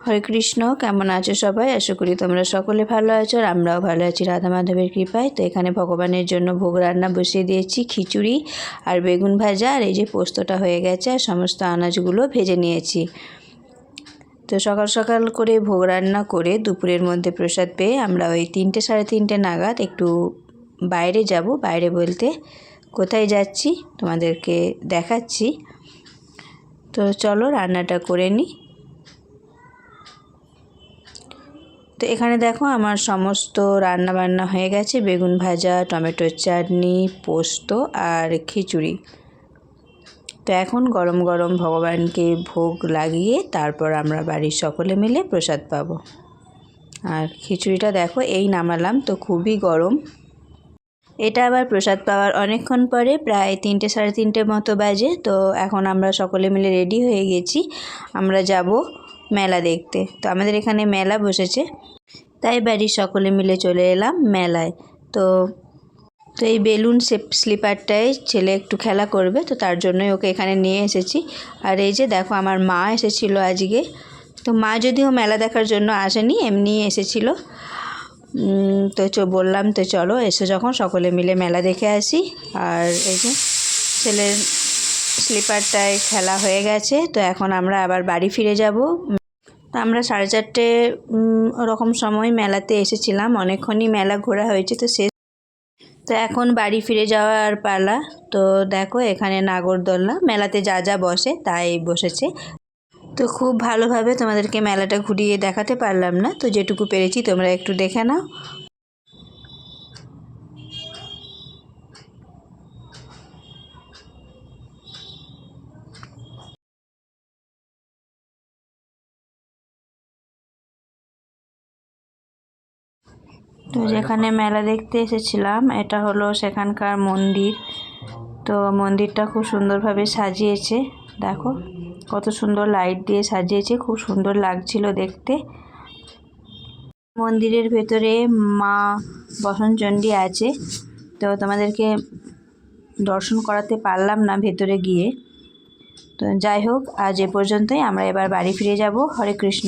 হরে কৃষ্ণ। কেমন আছো সবাই? আশা করি তোমরা সকলে ভালো আছো আর আমরাও ভালো আছি রাধা মাধবের কৃপায়। তো এখানে ভগবানের জন্য ভোগ রান্না বসিয়ে দিয়েছি, খিচুড়ি আর বেগুন ভাজা, আর এই যে পোস্তটা হয়ে গেছে আর সমস্ত আনাজগুলো ভেজে নিয়েছি। তো সকাল সকাল করে ভোগ রান্না করে দুপুরের মধ্যে প্রসাদ পেয়ে আমরা ওই 3টে সাড়ে 3টে নাগাদ একটু বাইরে যাব। বাইরে বলতে কোথায় যাচ্ছি তোমাদেরকে দেখাচ্ছি। তো চলো রান্নাটা করে নিই। তো এখানে দেখো আমার সমস্ত রান্না বান্না হয়ে গেছে, বেগুন ভাজা, টমেটোর চাটনি, পোস্ত আর খিচুড়ি। তো এখন গরম গরম ভগবানকে ভোগ লাগিয়ে তারপর আমরা বাড়ির সকলে মিলে প্রসাদ পাবো। আর খিচুড়িটা দেখো এই নামালাম, তো খুবই গরম। এটা আবার প্রসাদ পাওয়ার অনেকক্ষণ পরে, প্রায় 3টে সাড়ে 3টে মতো বাজে। তো এখন আমরা সকলে মিলে রেডি হয়ে গেছি, আমরা যাব মেলা দেখতে। তো আমাদের এখানে মেলা বসেছে, তাই বাড়ির সকলে মিলে চলে এলাম মেলায়। তো এই বেলুন স্লিপারটায় ছেলে একটু খেলা করবে, তো তার জন্যই ওকে এখানে নিয়ে এসেছি। আর এই যে দেখো আমার মা এসেছিলো আজকে। তো মা যদিও মেলা দেখার জন্য আসেনি, এমনি এসেছিলো। তো বললাম তো চলো এসে যখন সকলে মিলে মেলা দেখে আসি। আর এই যে ছেলের স্লিপারটায় খেলা হয়ে গেছে, তো এখন আমরা আবার বাড়ি ফিরে যাব। তো আমরা 4:30 ওরকম সময় মেলাতে এসেছিলাম, অনেকক্ষণই মেলা ঘোরা হয়েছে। তো এখন বাড়ি ফিরে যাওয়ার পালা। তো দেখো এখানে নাগরদোলনা, মেলাতে যা যা বসে তাই বসেছে। তো খুব ভালোভাবে তোমাদেরকে মেলাটা ঘুরিয়ে দেখাতে পারলাম না, তো যেটুকু পেরেছি তোমরা একটু দেখে নাও। তো যেখানে মেলা দেখতে এসেছিলাম এটা হলো সেখানকার মন্দির। তো মন্দিরটা খুব সুন্দরভাবে সাজিয়েছে, দেখো কত সুন্দর লাইট দিয়ে সাজিয়েছে, খুব সুন্দর লাগছিল দেখতে। মন্দিরের ভেতরে মা বসনচণ্ডী আছে, তো তোমাদেরকে দর্শন করাতে পারলাম না ভেতরে গিয়ে। তো যাই হোক, আজ এ পর্যন্তই, আমরা এবার বাড়ি ফিরে যাব। হরে কৃষ্ণ।